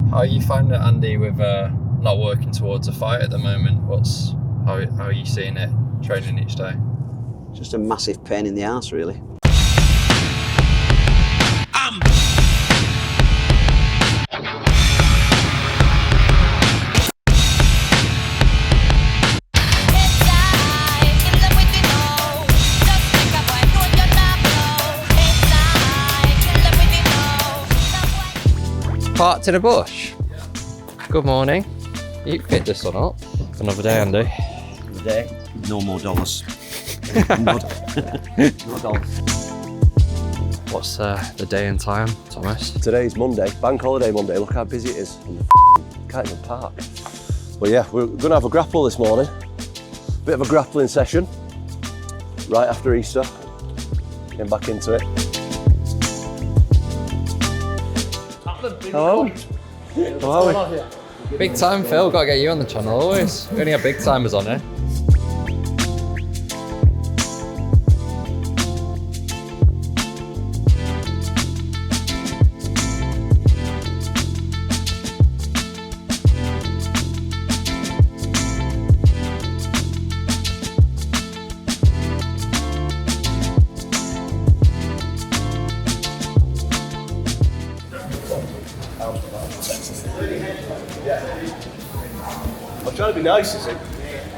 How are you finding it, Andy, with not working towards a fight at the moment? How are you seeing it training each day? Just a massive pain in the arse, really. Parked in a bush. Good morning. You picked this one up. Another day, Andy. Another day. No more dollars. No dollars. What's the day and time, Thomas? Today's Monday, Bank Holiday Monday. Look how busy it is. Can't even park. Well, yeah, we're going to have a grapple this morning. Bit of a grappling session right after Easter. Getting back into it. Hello. How are we? Big time, Phil. Got to get you on the channel always. We only have big timers on here. I'm trying to be nice, is it?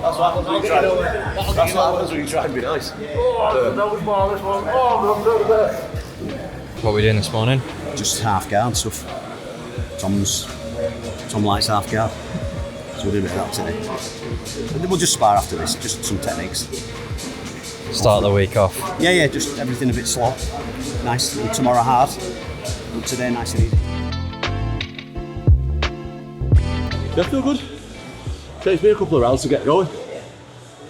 That's what happens when you try. That's what happens when you try and be nice. What are we doing this morning? Just half guard stuff. Tom likes half guard, so we'll do a bit of that today. And we'll just spar after this, just some techniques. Start the week off. Yeah, just everything a bit slow. Nice. And tomorrow hard. And today nice and easy. Yeah, I feel good. Takes me a couple of rounds to get going.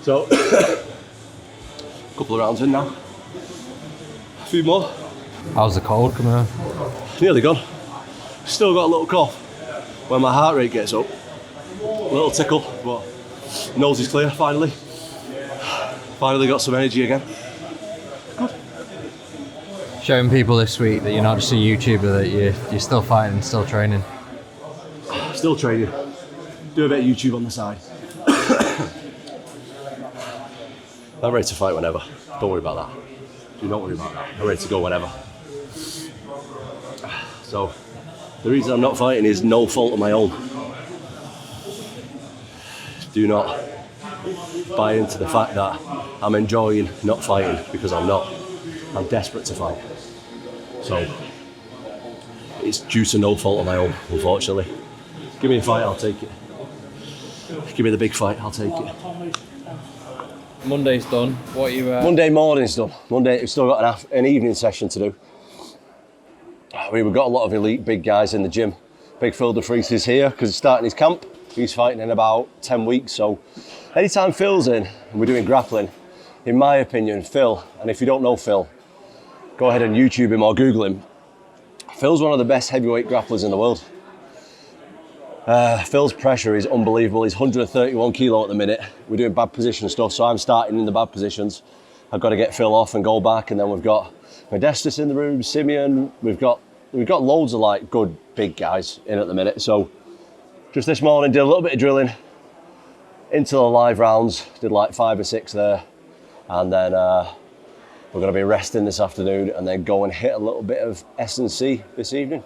So, a couple of rounds in now. A few more. How's the cold coming on? Nearly gone. Still got a little cough when my heart rate gets up. A little tickle, but nose is clear finally. Finally got some energy again. Good. Showing people this week that you're not just a YouTuber, that you're still fighting and still training. Still training. Do a bit of YouTube on the side. I'm ready to fight whenever. Don't worry about that. Do not worry about that. I'm ready to go whenever. So, the reason I'm not fighting is no fault of my own. Do not buy into the fact that I'm enjoying not fighting, because I'm not. I'm desperate to fight. So, it's due to no fault of my own, unfortunately. Give me a fight, I'll take it. Give me the big fight, I'll take it. Monday's done. What are you? Monday morning's done. Monday, we've still got an evening session to do. We've got a lot of elite big guys in the gym. Big Phil DeFries is here because he's starting his camp. He's fighting in about 10 weeks. So anytime Phil's in and we're doing grappling, in my opinion, Phil, and if you don't know Phil, go ahead and YouTube him or Google him. Phil's one of the best heavyweight grapplers in the world. Phil's pressure is unbelievable. He's 131 kilo at the minute. We're doing bad position stuff, so I'm starting in the bad positions. I've got to get Phil off and go back, and then we've got Modestus in the room, Simeon. We've got loads of like good big guys in at the minute. So just this morning, did a little bit of drilling into the live rounds. Did like 5 or 6 there, and then we're going to be resting this afternoon, and then go and hit a little bit of S&C this evening.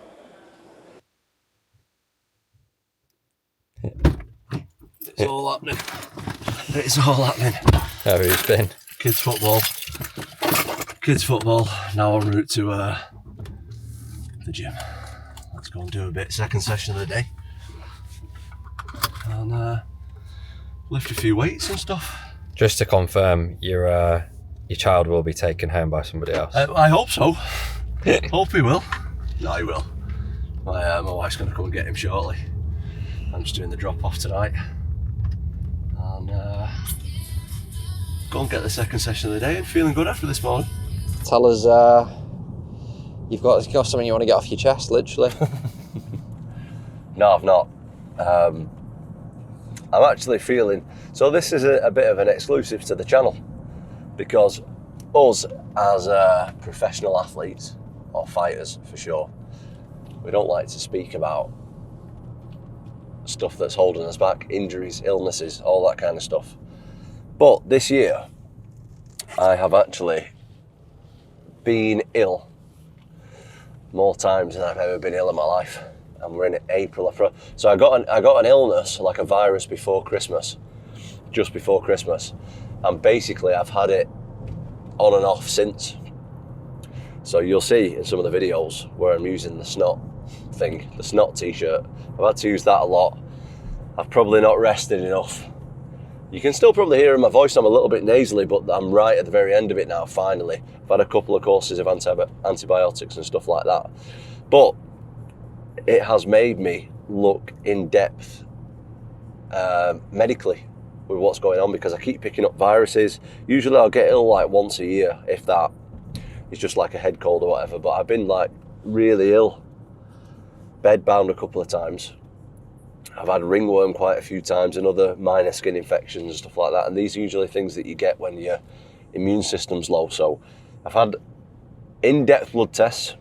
It's all happening. It's all happening. How have you been? Kids football. Now en route to the gym. Let's go and do a bit. Second session of the day. And lift a few weights and stuff. Just to confirm, your child will be taken home by somebody else. I hope so. Hope he will. No, he will. My wife's going to come and get him shortly. I'm just doing the drop off tonight. And go and get the second session of the day and feeling good after this morning. Tell us, you've got something you want to get off your chest, literally. No, I've not. I'm actually feeling, so this is a bit of an exclusive to the channel, because us as professional athletes, or fighters for sure, we don't like to speak about stuff that's holding us back, injuries, illnesses, all that kind of stuff. But this year, I have actually been ill more times than I've ever been ill in my life. And we're in April. So I got an illness, like a virus, before Christmas, just before Christmas. And basically I've had it on and off since. So you'll see in some of the videos where I'm using the snot thing, the snot t-shirt. I've had to use that a lot. I've probably not rested enough. You can still probably hear in my voice I'm a little bit nasally, but I'm right at the very end of it now, finally. I've had a couple of courses of antibiotics and stuff like that. But it has made me look in depth medically with what's going on, because I keep picking up viruses. Usually I'll get ill like once a year, if that. It's just like a head cold or whatever, but I've been like really ill. Bedbound a couple of times. I've had ringworm quite a few times and other minor skin infections and stuff like that. And these are usually things that you get when your immune system's low. So I've had in-depth blood tests.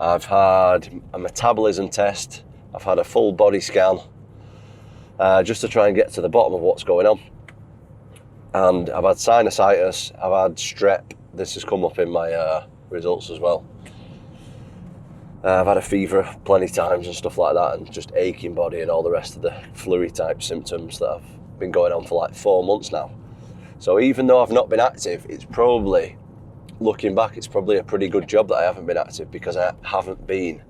I've had a metabolism test. I've had a full body scan, just to try and get to the bottom of what's going on. And I've had sinusitis, I've had strep. This has come up in my results as well. I've had a fever plenty of times and stuff like that, and just aching body and all the rest of the flu type symptoms that have been going on for like 4 months now. So even though I've not been active, it's probably, looking back, it's probably a pretty good job that I haven't been active, because I haven't been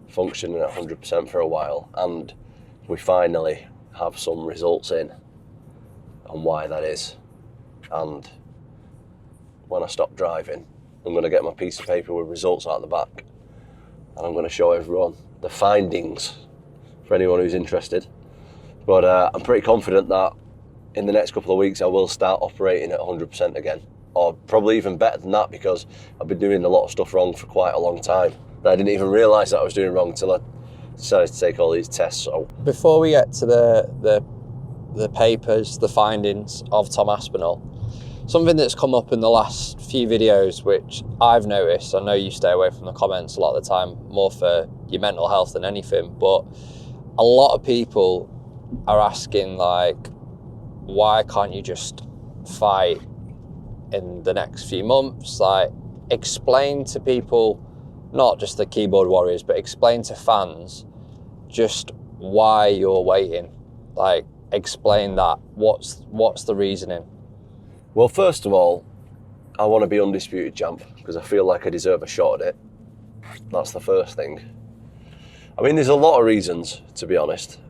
functioning at 100% for a while, and we finally have some results in on why that is. And when I stop driving, I'm going to get my piece of paper with results out the back, and I'm going to show everyone the findings for anyone who's interested. But I'm pretty confident that in the next couple of weeks I will start operating at 100% again, or probably even better than that, because I've been doing a lot of stuff wrong for quite a long time. I didn't even realise that I was doing wrong until I decided to take all these tests. So before we get to the papers, the findings of Tom Aspinall, something that's come up in the last few videos, which I've noticed, I know you stay away from the comments a lot of the time, more for your mental health than anything, but a lot of people are asking, like, why can't you just fight in the next few months? Like, explain to people, not just the keyboard warriors, but explain to fans just why you're waiting. Like, explain that. What's the reasoning? Well, first of all, I want to be undisputed champ, because I feel like I deserve a shot at it. That's the first thing. I mean, there's a lot of reasons, to be honest.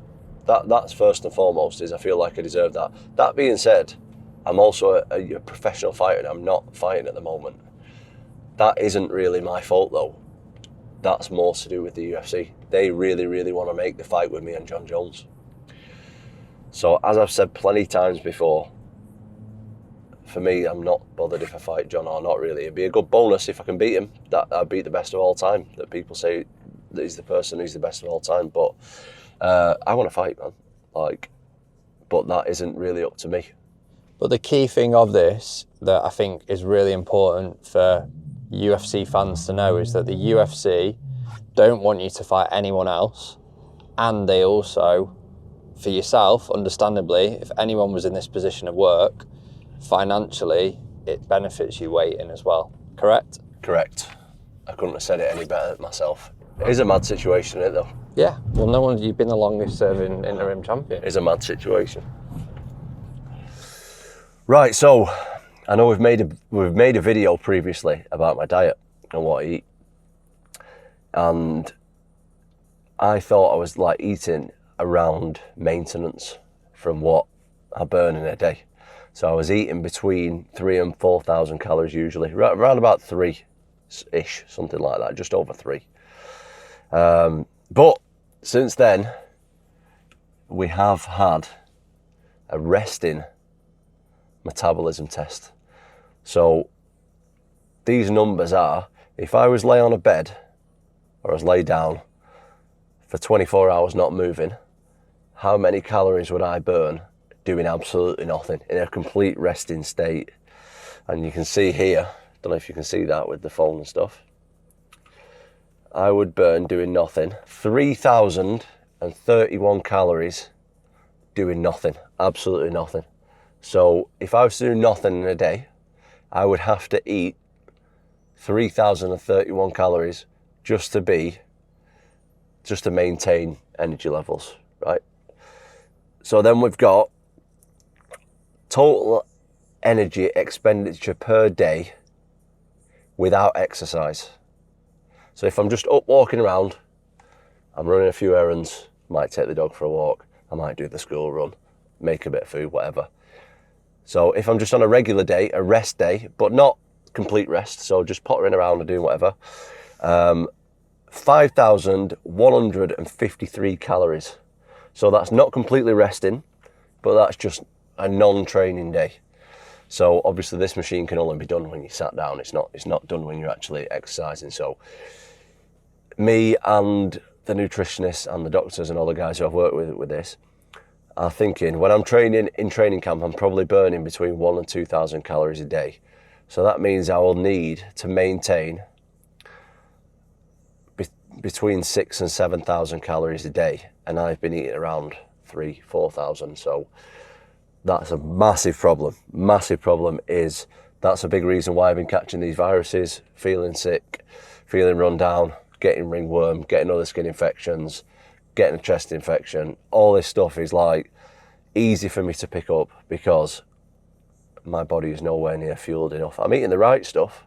That's first and foremost, is I feel like I deserve that. That being said, I'm also a professional fighter, and I'm not fighting at the moment. That isn't really my fault, though. That's more to do with the UFC. They really, really want to make the fight with me and John Jones. So, as I've said plenty of times before, for me, I'm not bothered if I fight John or not, really. It'd be a good bonus if I can beat him. That I'd beat the best of all time. That people say that he's the person who's the best of all time. But I want to fight, man. Like, but that isn't really up to me. But the key thing of this that I think is really important for UFC fans to know is that the UFC don't want you to fight anyone else. And they also, for yourself, understandably, if anyone was in this position of work, financially, it benefits you waiting as well. Correct? Correct. I couldn't have said it any better myself. It is a mad situation, isn't it, though? Yeah. Well, no one. You've been the longest serving interim champion. It is a mad situation. Right. So, I know we've made a video previously about my diet and what I eat, and I thought I was like eating around maintenance from what I burn in a day. So I was eating between 3,000 and 4,000 calories usually, around about 3-ish, something like that, just over 3. But since then, we have had a resting metabolism test. So these numbers are, if I was lay on a bed, or I was lay down for 24 hours not moving, how many calories would I burn doing absolutely nothing, in a complete resting state? And you can see here, don't know if you can see that with the phone and stuff, I would burn, doing nothing, 3,000 231 calories doing nothing, absolutely nothing. So if I was to do nothing in a day, I would have to eat 3,031 calories just to maintain energy levels, right? So then we've got total energy expenditure per day without exercise. So if I'm just up walking around, I'm running a few errands, might take the dog for a walk, I might do the school run, make a bit of food, whatever. So if I'm just on a regular day, a rest day, but not complete rest, so just pottering around and doing whatever, 5,153 calories. So that's not completely resting, but that's just a non-training day. So obviously this machine can only be done when you sat down. It's not done when you're actually exercising. So me and the nutritionists and the doctors and all the guys who I've worked with this are thinking, when I'm training in training camp, I'm probably burning between 1,000 and 2,000 calories a day. So that means I will need to maintain between 6,000 and 7,000 calories a day. And I've been eating around 3,000, 4,000. So that's a massive problem. Massive problem is that's a big reason why I've been catching these viruses, feeling sick, feeling run down, getting ringworm, getting other skin infections, getting a chest infection. All this stuff is like easy for me to pick up because my body is nowhere near fueled enough. I'm eating the right stuff,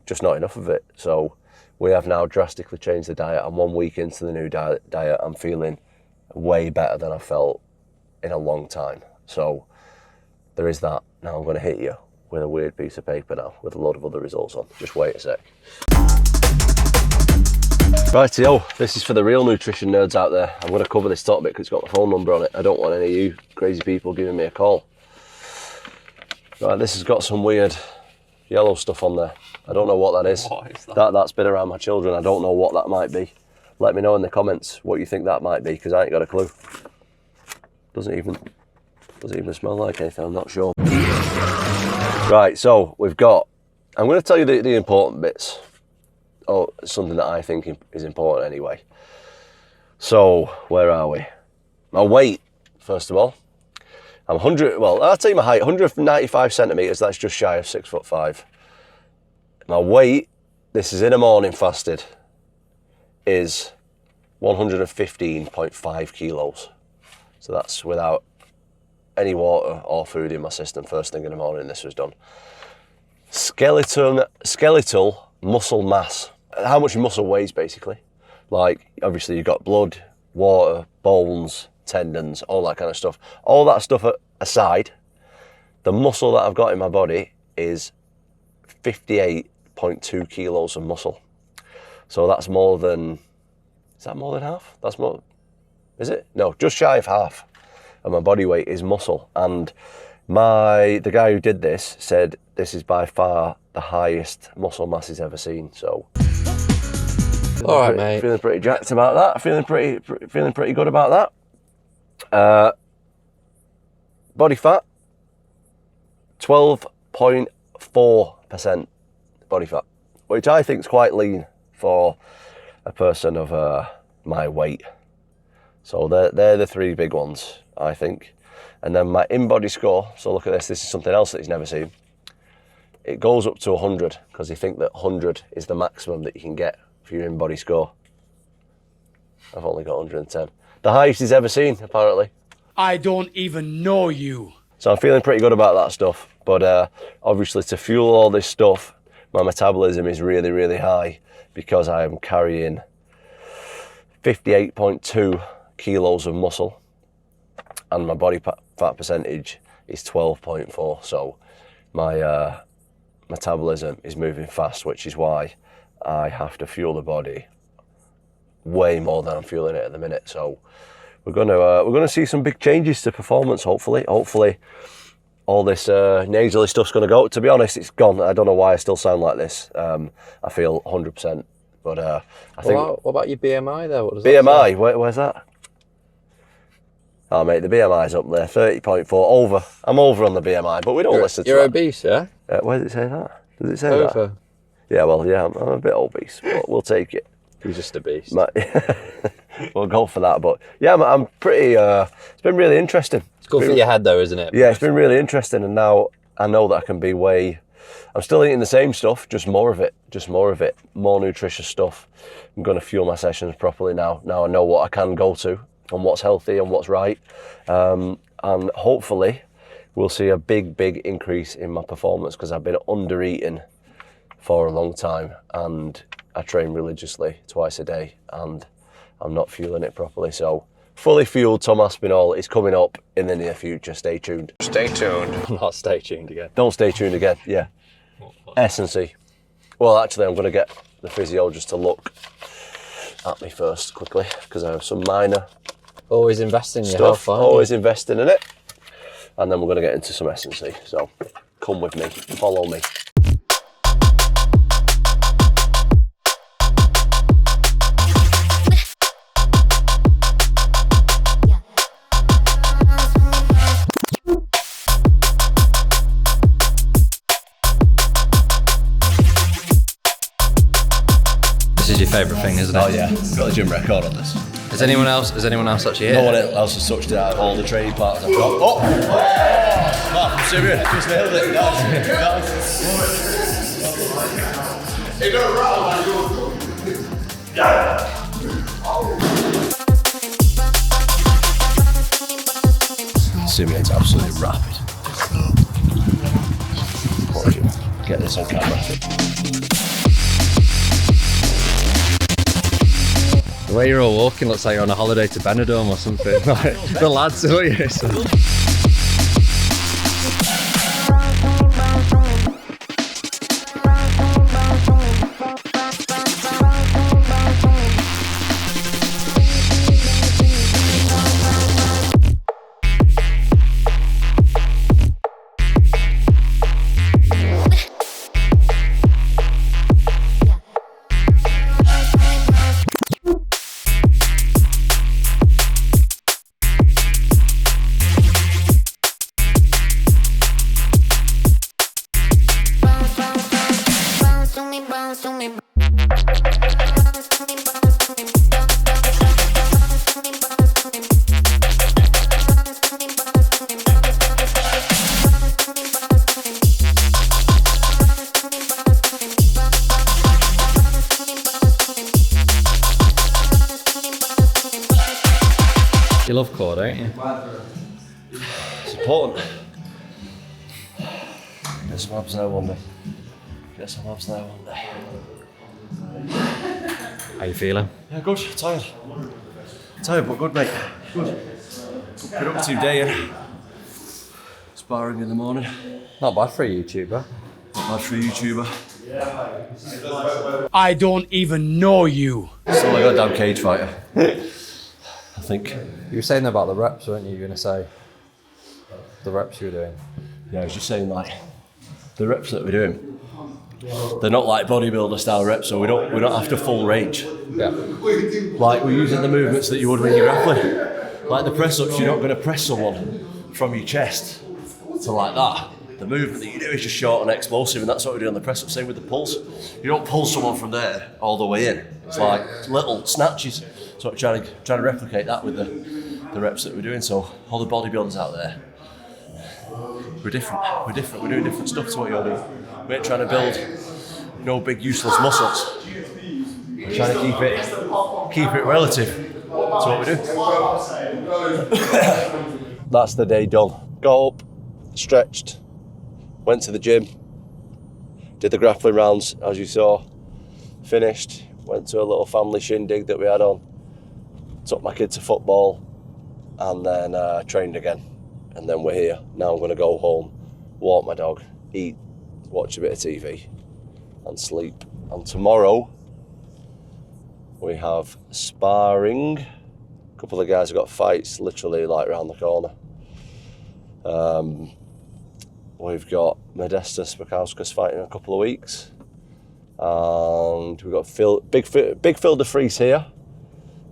just not enough of it. So we have now drastically changed the diet. I'm 1 week into the new diet. I'm feeling way better than I felt in a long time. So there is that. Now I'm going to hit you with a weird piece of paper now with a load of other results on. Just wait a sec. Rightio, this is for the real nutrition nerds out there. I'm going to cover this topic because it's got my phone number on it. I don't want any of you crazy people giving me a call. Right, this has got some weird yellow stuff on there. I don't know what that is. What is that? That's been around my children. I don't know what that might be. Let me know in the comments what you think that might be, because I ain't got a clue. Doesn't even smell like anything, I'm not sure. Right, so we've got, I'm going to tell you the important bits. Oh, something that I think is important anyway. So, where are we? My weight, first of all. I'm 100, well, I'll tell you my height, 195 centimetres, that's just shy of 6'5". My weight, this is in a morning fasted, is 115.5 kilos. So that's without any water or food in my system. First thing in the morning this was done. Skeletal muscle mass. How much your muscle weighs basically. Like obviously you've got blood, water, bones, tendons, all that kind of stuff. All that stuff aside, the muscle that I've got in my body is 58.2 kilos of muscle. So that's more than, is that more than half? That's more, is it? No, just shy of half of my body weight is muscle. And the guy who did this said this is by far the highest muscle mass he's ever seen. So all right, mate. Feeling pretty jacked about that. Feeling pretty good about that. Body fat, 12.4% body fat, which I think is quite lean for a person of my weight. So they're the three big ones, I think. And then my in-body score, so look at this, this is something else that he's never seen. It goes up to 100, because they think that 100 is the maximum that you can get for your in-body score. I've only got 110. The highest he's ever seen, apparently. I don't even know you. So I'm feeling pretty good about that stuff. But obviously to fuel all this stuff, my metabolism is really, really high because I am carrying 58.2 kilos of muscle and my body fat percentage is 12.4. So my metabolism is moving fast, which is why I have to fuel the body way more than I'm fueling it at the minute. So we're gonna see some big changes to performance. Hopefully, all this nasally stuff's gonna go. To be honest, it's gone. I don't know why I still sound like this. I feel 100%, but I think. What about your BMI there? What does BMI? Where's that? Oh mate, the BMI's up there, 30.4. Over. I'm over on the BMI, but we don't listen to that. You're obese, yeah? Where does it say that? Does it say Over. that? Yeah, well, yeah, I'm a bit obese, but we'll take it. He's just a beast. We'll go for that. But yeah, I'm pretty. It's been really interesting. It's good for your head, though, isn't it? Yeah, it's been really interesting, and now I know that I can be way. I'm still eating the same stuff, just more of it, more nutritious stuff. I'm going to fuel my sessions properly now. Now I know what I can go to and what's healthy and what's right, and hopefully we'll see a big increase in my performance, because I've been under eating for a long time, and I train religiously twice a day, and I'm not fueling it properly. So fully fueled Tom Aspinall is coming up in the near future. Stay tuned. Stay tuned. Not stay tuned again. Don't stay tuned again. Yeah. S&C. Well, actually, I'm going to get the physio just to look at me first quickly, because I have some minor Always investing in your stuff. health, aren't you? Always investing in it. And then we're going to get into some S&C. So come with me. Follow me. This is your favourite thing, isn't it? Oh yeah, got the gym record on this. Has anyone else actually hit? No one else has touched it out of all the training parts I've got. Oh! Mark, I'm serious. Just nailed it. Simeon's absolutely rapid. Watch him. Get this on camera. The way you're all walking looks like you're on a holiday to Benidorm or something. Like, the lads are you. So. You love core, don't you? It's important. Get some abs there one day. Get some abs there one day. How you feeling? Yeah, good. Tired. Tired, but good, mate. Good. Been up 2 days. Sparring in the morning. Not bad for a YouTuber. Not bad for a YouTuber. I don't even know you. Still like a damn cage fighter. I think. You were saying about the reps, weren't you? You were going to say the reps you were doing. Yeah, I was just saying, like, the reps that we're doing, they're not like bodybuilder style reps, so we don't have to full range. Yeah. Like, we're using the movements that you would when you're grappling. Like the press ups, you're not going to press someone from your chest to like that. The movement that you do is just short and explosive, and that's what we do on the press up. Same with the pulls. You don't pull someone from there all the way in. It's like little snatches. So we're trying to replicate that with the reps that we're doing. So all the bodybuilders out there, we're different. We're doing different stuff to what you're doing. We ain't trying to build no big useless muscles. We're trying to keep it relative to what we do. That's the day done. Got up, stretched, went to the gym, did the grappling rounds as you saw, finished, went to a little family shindig that we had on, took my kid to football, and then trained again. And then we're here. Now I'm going to go home, walk my dog, eat, watch a bit of TV, and sleep. And tomorrow we have sparring. A couple of guys have got fights literally like around the corner. We've got Modestas Spakauskas fighting in a couple of weeks. And we've got Big Phil DeFries here.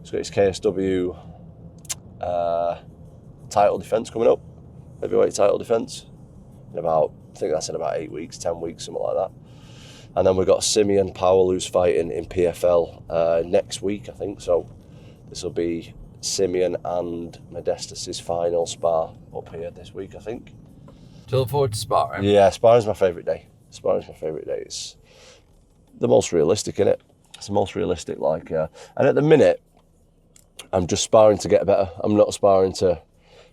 He's got his KSW title defence coming up. Heavyweight title defence. I think that's in about 8 weeks, 10 weeks, something like that. And then we've got Simeon Powell, who's fighting in PFL next week, I think. So this will be Simeon and Modestus' final spar up here this week, I think. Do you look forward to sparring? Yeah, sparring's my favourite day. It's the most realistic, innit? It's the most realistic, and at the minute, I'm just sparring to get better. I'm not sparring to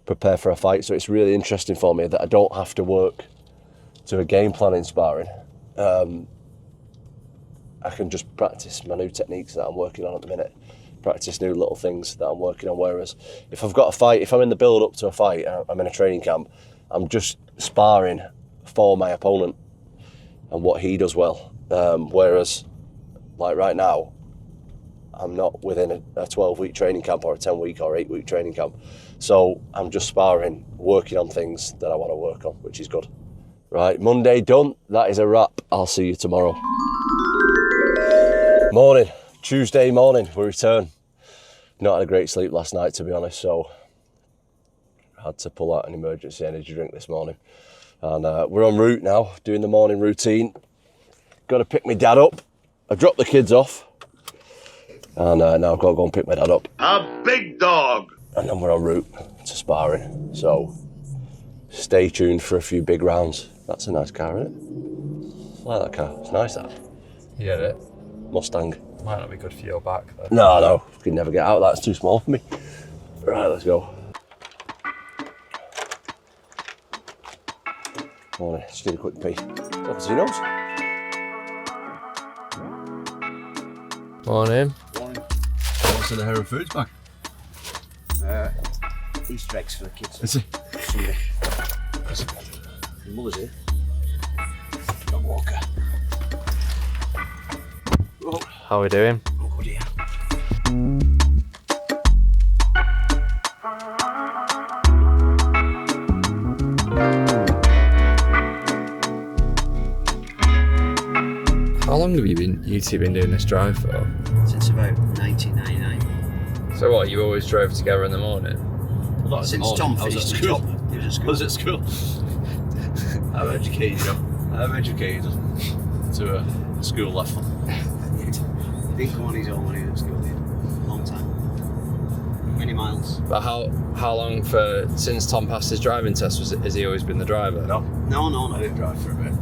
prepare for a fight, so it's really interesting for me that I don't have to work to a game plan in sparring. I can just practice my new techniques that I'm working on at the minute, practice new little things that I'm working on, whereas if I've got a fight, if I'm in the build-up to a fight, I'm in a training camp, I'm just sparring for my opponent and what he does well, whereas like right now, I'm not within a 12-week training camp or a 10-week or 8-week training camp. So I'm just sparring, working on things that I want to work on, which is good. Right, Monday done. That is a wrap. I'll see you tomorrow. Morning, Tuesday morning, we return. Not had a great sleep last night, to be honest, so I had to pull out an emergency energy drink this morning. And we're en route now, doing the morning routine. Got to pick my dad up. I dropped the kids off. And now I've got to go and pick my dad up. A big dog! And then we're en route to sparring. So stay tuned for a few big rounds. That's a nice car, isn't it? I like that car. It's nice, that. You get it? Mustang. Might not be good for your back, though. No. You can never get out of that. It's too small for me. Right, let's go. Morning. Just need a quick pee. Up to your nose. Morning. What's in the Heron Foods bag? Easter eggs for the kids. Is it? Sunday. Your mother's here. Dog walker. Oh, How are we doing? good here. How long have you two been doing this drive for? Since about 1999. So what, you always drove together in the morning? Since Tom finished the job. He was at school. I was at school. I'm educated, I'm educated to a school level. He didn't come on his own when he was at school. Long time. Many miles. But how long since Tom passed his driving test has he always been the driver? No. I didn't drive for a bit.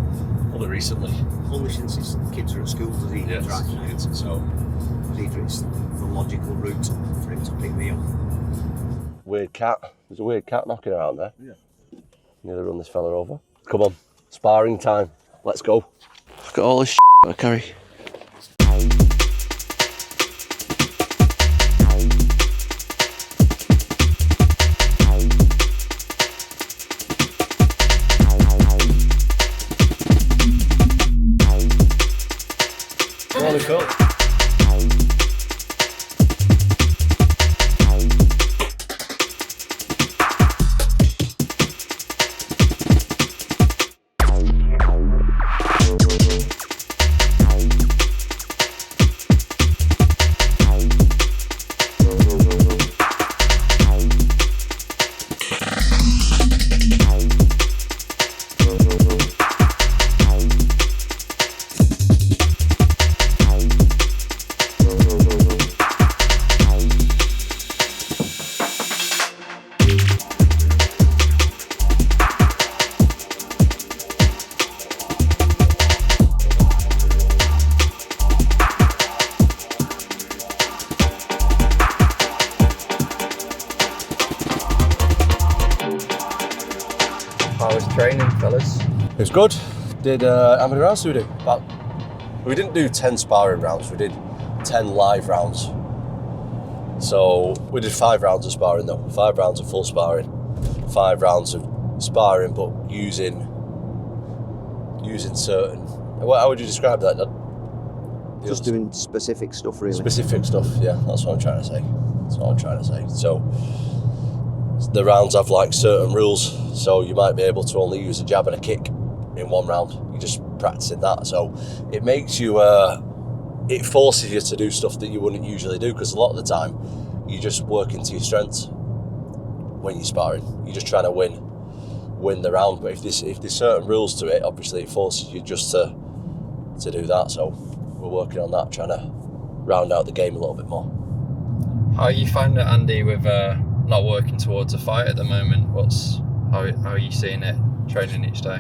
Only recently. Only since his kids are at school does he drive now. So Either it's the logical route for him to pick me up. weird cat. There's a weird cat knocking around there. Yeah. Nearly run this fella over. Come on, sparring time. Let's go. Look at all this I carry. Morning, Phil. How was training, fellas? It was good. Did how many rounds did we do? We didn't do 10 sparring rounds. We did 10 live rounds. So we did 5 rounds of sparring though. 5 rounds of full sparring. 5 rounds of sparring, but using certain. How would you describe that? Just doing specific stuff, really. Specific stuff. Yeah, that's what I'm trying to say. So the rounds have like certain rules. So you might be able to only use a jab and a kick in one round. You're just practicing that. So it makes you, it forces you to do stuff that you wouldn't usually do, because a lot of the time you just work into your strengths when you're sparring. You're just trying to win the round. But if there's certain rules to it, obviously it forces you just to to do that. So we're working on that, trying to round out the game a little bit more. How are you finding it, Andy, with not working towards a fight at the moment? How are you seeing it training each day?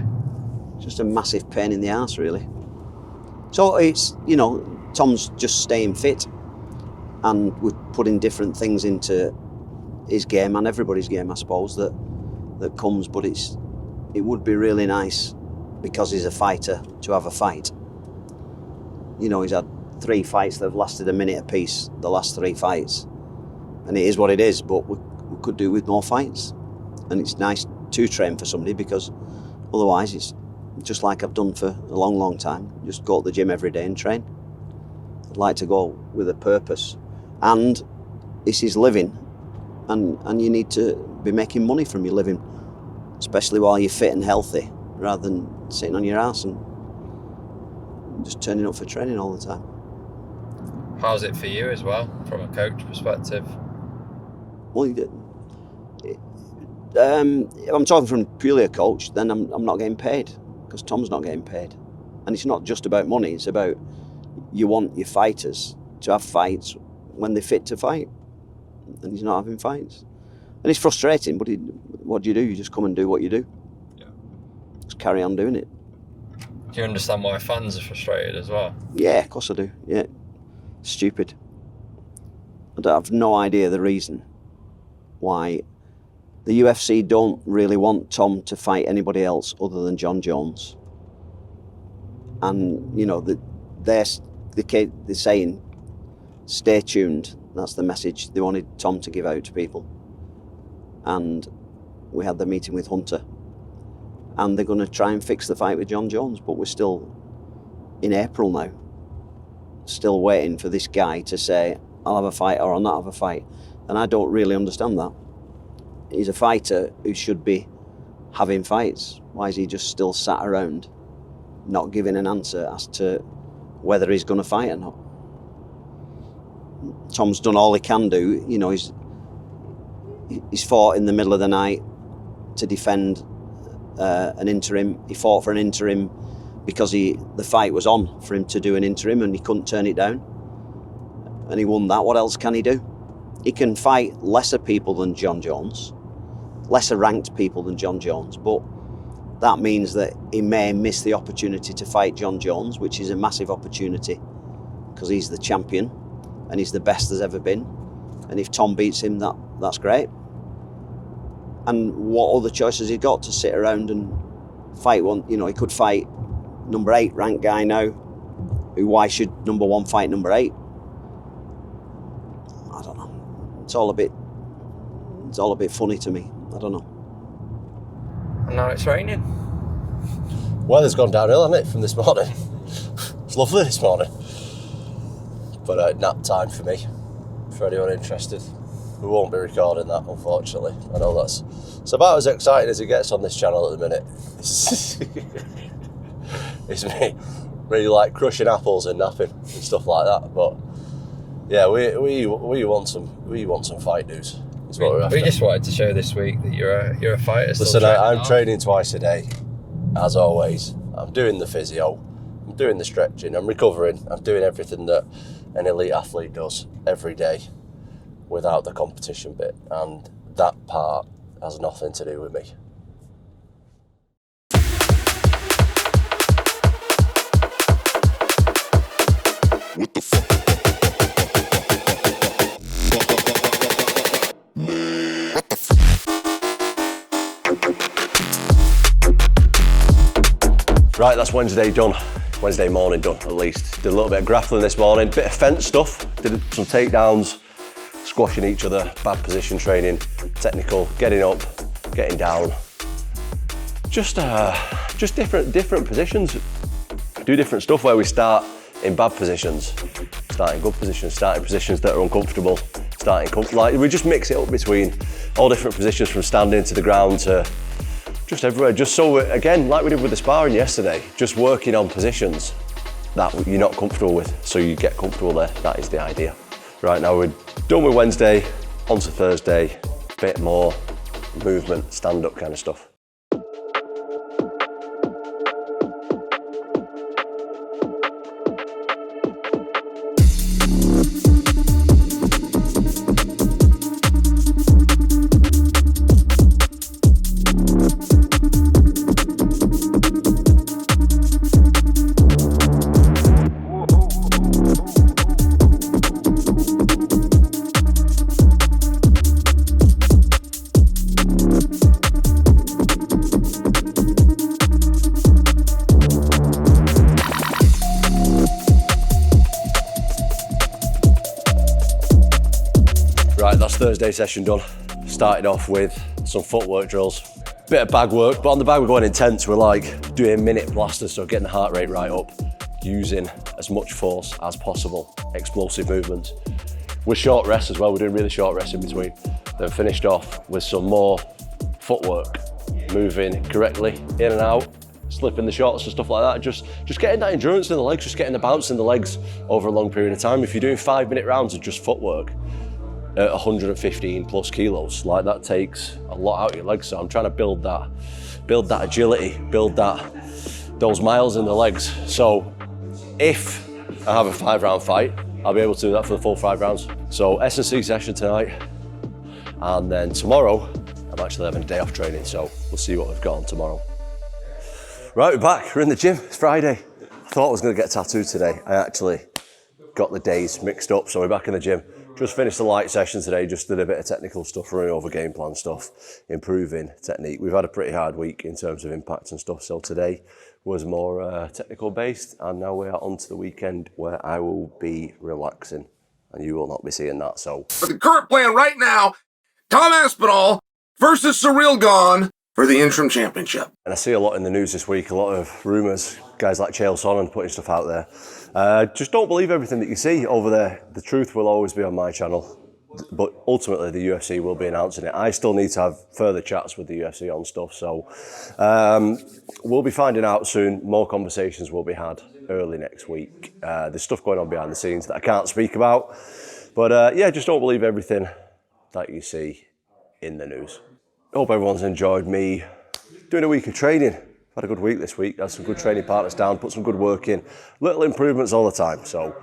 Just a massive pain in the arse, really. So it's, Tom's just staying fit, and we're putting different things into his game and everybody's game, I suppose, that comes. But it would be really nice, because he's a fighter, to have a fight. He's had 3 fights that have lasted a minute apiece, the last 3 fights. And it is what it is, but we could do with more fights. And it's nice to train for somebody, because otherwise it's just like I've done for a long, long time. Just go to the gym every day and train. I'd like to go with a purpose. And this is living, and you need to be making money from your living, especially while you're fit and healthy, rather than sitting on your ass and just turning up for training all the time. How's it for you as well, from a coach perspective? Well, if I'm talking from purely a coach, then I'm not getting paid, because Tom's not getting paid. And it's not just about money, it's about, you want your fighters to have fights when they're fit to fight, and he's not having fights. And it's frustrating, but what do? You just come and do what you do. Yeah. Just carry on doing it. Do you understand why fans are frustrated as well? Yeah, of course I do, yeah. Stupid. I have no idea the reason why the UFC don't really want Tom to fight anybody else other than John Jones. And, they're saying, stay tuned. That's the message they wanted Tom to give out to people. And we had the meeting with Hunter. And they're going to try and fix the fight with John Jones, but we're still in April now. Still waiting for this guy to say, I'll have a fight or I'll not have a fight. And I don't really understand that. He's a fighter who should be having fights. Why is he just still sat around, not giving an answer as to whether he's going to fight or not? Tom's done all he can do. He's fought in the middle of the night to defend an interim. He fought for an interim because the fight was on for him to do an interim, and he couldn't turn it down. And he won that. What else can he do? He can fight lesser people than John Jones, lesser ranked people than John Jones, but that means that he may miss the opportunity to fight John Jones, which is a massive opportunity, because he's the champion and he's the best there's ever been. And if Tom beats him, that's great. And what other choices has he got to sit around and fight one? He could fight number 8 ranked guy now. Why should number 1 fight number 8? I don't know. It's all a bit funny to me. I don't know. And now it's raining. Weather's gone downhill, hasn't it, from this morning? It's lovely this morning. But nap time for me, for anyone interested. We won't be recording that, unfortunately. I know it's about as exciting as it gets on this channel at the minute. It's me really like crushing apples and napping and stuff like that. But yeah, we want some fight news. Is what we're after. We just wanted to show this week that you're a fighter. Listen, I'm training twice a day, as always. I'm doing the physio, I'm doing the stretching, I'm recovering, I'm doing everything that an elite athlete does every day without the competition bit, and that part has nothing to do with me. What the fuck? Right, that's Wednesday done. Wednesday morning done, at least. Did a little bit of grappling this morning, bit of fence stuff, did some takedowns, squashing each other, bad position training, technical, getting up, getting down. Just different positions. Do different stuff where we start in bad positions, start in good positions, start in positions that are uncomfortable, we just mix it up between all different positions, from standing to the ground to just everywhere. Just so, again, like we did with the sparring yesterday, just working on positions that you're not comfortable with, so you get comfortable there. That is the idea. Right, now we're done with Wednesday, on to Thursday, bit more movement, stand-up kind of stuff. Thursday session done. Started off with some footwork drills. Bit of bag work, but on the bag we're going intense. We're like doing minute blasters, so getting the heart rate right up, using as much force as possible, explosive movements. With short rests as well, we're doing really short rests in between. Then finished off with some more footwork, moving correctly in and out, slipping the shots and stuff like that. Just getting that endurance in the legs, just getting the bounce in the legs over a long period of time. If you're doing 5-minute rounds of just footwork at 115 plus kilos, like that takes a lot out of your legs. So I'm trying to build that agility, build those miles in the legs. So if I have a 5-round fight, I'll be able to do that for the full 5 rounds. So S&C session tonight, and then tomorrow I'm actually having a day off training, so we'll see what we've got on tomorrow. Right, we're back, we're in the gym, it's Friday. I thought I was gonna get tattooed today. I actually got the days mixed up, so we're back in the gym. Just finished the light session today, just did a bit of technical stuff, running over game plan stuff, improving technique. We've had a pretty hard week in terms of impact and stuff, so today was more technical based, and now we are on to the weekend where I will be relaxing, and you will not be seeing that, so. But the current plan right now, Tom Aspinall versus Surreal Gone for the interim championship. And I see a lot in the news this week, a lot of rumours, guys like Chael Sonnen putting stuff out there. Just don't believe everything that you see over there. The truth will always be on my channel, but ultimately the UFC will be announcing it. I still need to have further chats with the UFC on stuff, so we'll be finding out soon. More conversations will be had early next week. There's stuff going on behind the scenes that I can't speak about, but yeah, just don't believe everything that you see in the news. Hope everyone's enjoyed me doing a week of training. Had a good week this week, had some good training partners down, put some good work in, little improvements all the time. So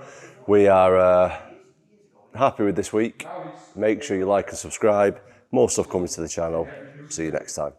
we are happy with this week. Make sure you like and subscribe. More stuff coming to the channel. See you next time.